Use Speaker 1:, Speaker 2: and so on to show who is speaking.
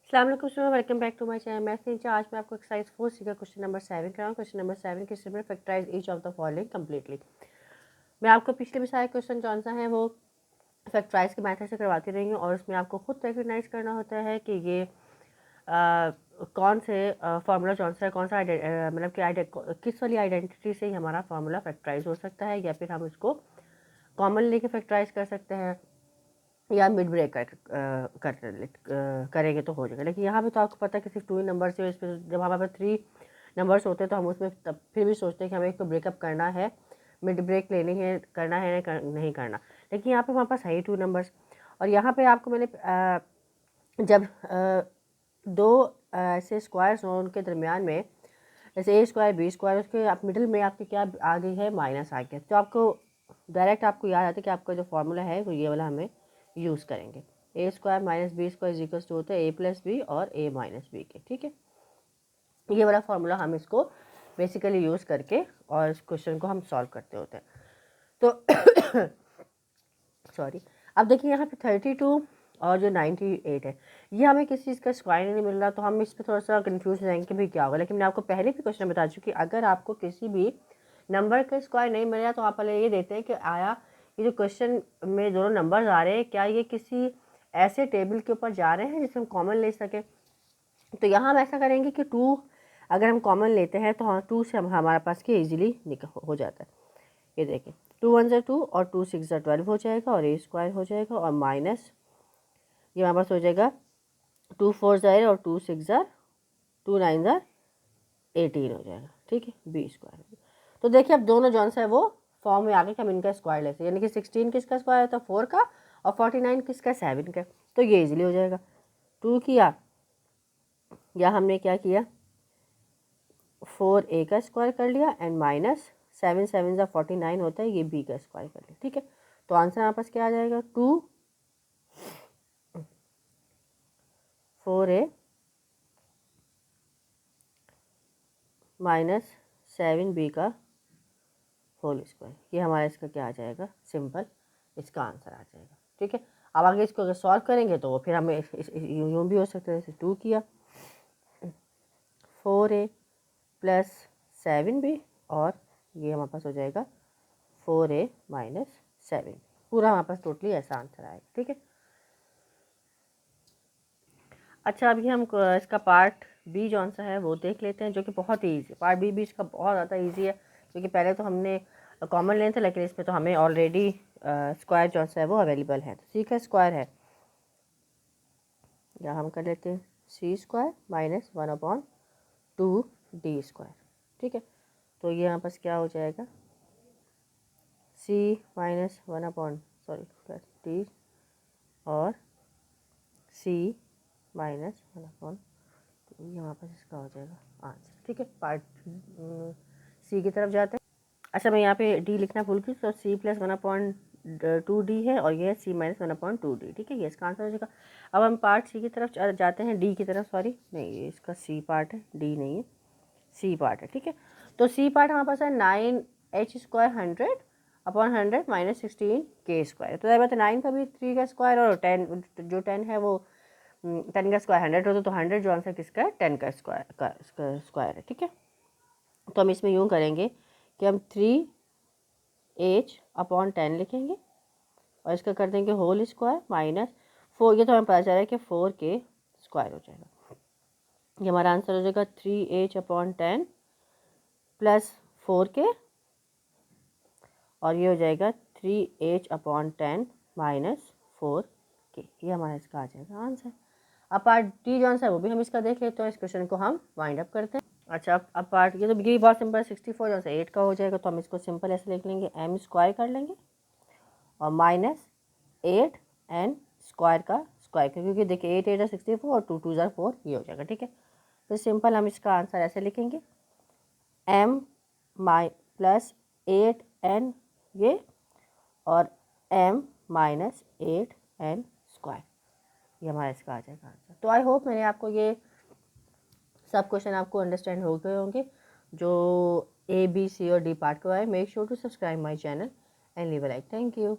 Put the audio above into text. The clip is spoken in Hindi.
Speaker 1: अस्सलाम वालेकुम student, welcome back to my channel maths नीचे। आज मैं आपको एक्सरसाइज 4 सी का क्वेश्चन नंबर 7 कराऊँ। क्वेश्चन नंबर 7 के statement factorise each of the following completely. मैं आपको पिछले भी सारे क्वेश्चन कौन सा है वो फैक्टराइज के मैथड से करवाती रही हूँ और उसमें आपको खुद रिकग्नाइज करना होता है कि ये कौन से फार्मूला कौन सा है, कौन सा मतलब कि किस वाली आइडेंटिटी से ही हमारा फार्मूला फैक्टराइज हो सकता है, या फिर हम इसको कॉमन लेके फैक्टराइज कर सकते हैं या मिड ब्रेक करेंगे तो हो जाएगा। लेकिन यहाँ पे तो आपको पता है कि सिर्फ 2 ही नंबर्स है। इस पर जब हमारे पास 3 नंबर्स होते हैं तो हम उसमें तब फिर भी सोचते हैं कि हमें एक तो ब्रेकअप करना है, मिड ब्रेक लेनी है, करना है नहीं करना। लेकिन यहाँ पे हमारे पास है ही 2 नंबर्स। और यहाँ पे आपको मैंने जब दो ऐसे स्क्वायर्स हों उनके दरमियान में, जैसे ए स्क्वायर बी स्क्वायर, उसके आप मिडिल में आपके क्या आ गई है, माइनस आ गया, तो आपको डायरेक्ट आपको याद आता है कि आपका जो फार्मूला है वो ये वाला हमें यूज़ करेंगे। A square minus B square is equals to होता है ए प्लस बी और ए माइनस बी के। ठीक है, ये वाला फार्मूला हम इसको बेसिकली यूज़ करके और इस क्वेश्चन को हम सॉल्व करते होते हैं। तो सॉरी, अब देखिए यहाँ पे 32 और जो 98 है, ये हमें किसी चीज़ का स्क्वायर नहीं मिल रहा, तो हम इस पर थोड़ा सा कंफ्यूज हो जाएंगे कि भाई क्या होगा। लेकिन मैं आपको पहले भी क्वेश्चन बता चुकी, अगर आपको किसी भी नंबर का स्क्वायर नहीं मिल रहा तो आप पहले ये देते हैं कि आया ये जो क्वेश्चन में दोनों नंबर्स आ रहे हैं, क्या ये किसी ऐसे टेबल के ऊपर जा रहे हैं जिससे हम कॉमन ले सकें। तो यहाँ हम ऐसा करेंगे कि 2 अगर हम कॉमन लेते हैं तो हाँ 2 से हमारे पास के ईजिली हो जाता है। ये देखें, 2 1 ज़ा 2 और 2 6 ज़ा 12 हो जाएगा और ए स्क्वायर हो जाएगा और माइनस ये हमारे पास हो जाएगा 2 4 ज़ा और 2 6 ज़ा 2 9 ज़ा 18 हो जाएगा। ठीक है, बी स्क्वायर। तो देखिए अब दोनों जौन सा है वो फॉर्म में आ गए कि हम इनका स्क्वायर लेते हैं, यानी कि 16 किसका स्क्वायर होता है 4 का और 49 किसका 7 का। तो ये इजीली हो जाएगा। 2 किया या हमने क्या किया 4 ए का स्क्वायर कर लिया एंड माइनस 7 7 ज़ा 49 होता है, ये बी का स्क्वायर कर लिया। ठीक है, तो आंसर हमारे पास क्या आ जाएगा 2 4a माइनस 7b का होल स्क्वायर। ये हमारा इसका क्या आ जाएगा, सिंपल इसका आंसर आ जाएगा। ठीक है, अब आगे इसको अगर सॉल्व करेंगे तो फिर हमें यूँ भी हो सकता है, जैसे 2 किया 4a प्लस 7b और ये हमारे पास हो जाएगा 4a माइनस 7। पूरा हमारे पास टोटली ऐसा आंसर आएगा। ठीक है, अच्छा अभी हम इसका पार्ट बी जौन सा है वो देख लेते हैं, जो कि बहुत ही ईजी। पार्ट बी भी इसका बहुत ज़्यादा ईजी है, क्योंकि पहले तो हमने कॉमन लेना था, लेकिन इसमें तो हमें ऑलरेडी स्क्वायर जौन सा है वो अवेलेबल है। तो सी का स्क्वायर है, या हम कर लेते हैं सी स्क्वायर माइनस 1/2 डी स्क्वायर। ठीक है, तो ये यहाँ पास क्या हो जाएगा सी माइनस प्लस डी और सी माइनस 1/, ये यहाँ पर इसका हो जाएगा आंसर। ठीक है, पार्ट सी की तरफ जाते हैं। अच्छा मैं यहाँ पे डी लिखना भूल गई, तो सी प्लस 1/2 डी है और ये है सी माइनस 1/2 डी। ठीक है, ये इसका आंसर हो जाएगा। अब हम पार्ट सी की तरफ जाते हैं, डी की तरफ, सॉरी नहीं ये इसका सी पार्ट है, डी नहीं है, सी पार्ट है। ठीक है, तो सी पार्ट हमारे पास है 9h स्क्वायर 100/100 माइनस 16 के स्क्वायर। तो बात है 9 का भी 3 का स्क्वायर और 10 जो 10 है वो 10 का स्क्वायर 100 होता, तो 100 जो आंसर किसका है 10 का स्क्वायर है। ठीक है, तो हम इसमें यूँ करेंगे कि हम 3h/10 लिखेंगे और इसका कर देंगे होल स्क्वायर माइनस 4, ये तो हमें पता चल रहा है कि 4 के स्क्वायर हो जाएगा। ये हमारा आंसर हो जाएगा 3h/10 प्लस 4 के और ये हो जाएगा 3h/10 माइनस 4 के। ये हमारा इसका आ जाएगा आंसर। अब पार्ट डी जो आंसर है वो भी हम इसका देख लेते हैं, इस क्वेश्चन को हम वाइंड अप करते हैं। अच्छा अब पार्ट ये तो ये बहुत सिंपल 64 जो से 8 का हो जाएगा, तो हम इसको सिंपल ऐसे लिख लेंगे एम स्क्वायर कर लेंगे और माइनस 8 एन स्क्वायर का स्क्वायर, क्योंकि देखिए 8 8 है 64 और 2 2 ज़ा 4 ये हो जाएगा। ठीक है, तो सिंपल हम इसका आंसर ऐसे लिखेंगे एम प्लस 8 एन ये और एम माइनस 8 एन स्क्वायर, ये हमारा इसका आ जाएगा आंसर। तो आई होप मैंने आपको ये सब क्वेश्चन आपको अंडरस्टैंड हो गए होंगे जो ए बी सी और डी पार्ट को है। Make sure to subscribe my channel and leave a like. Thank you.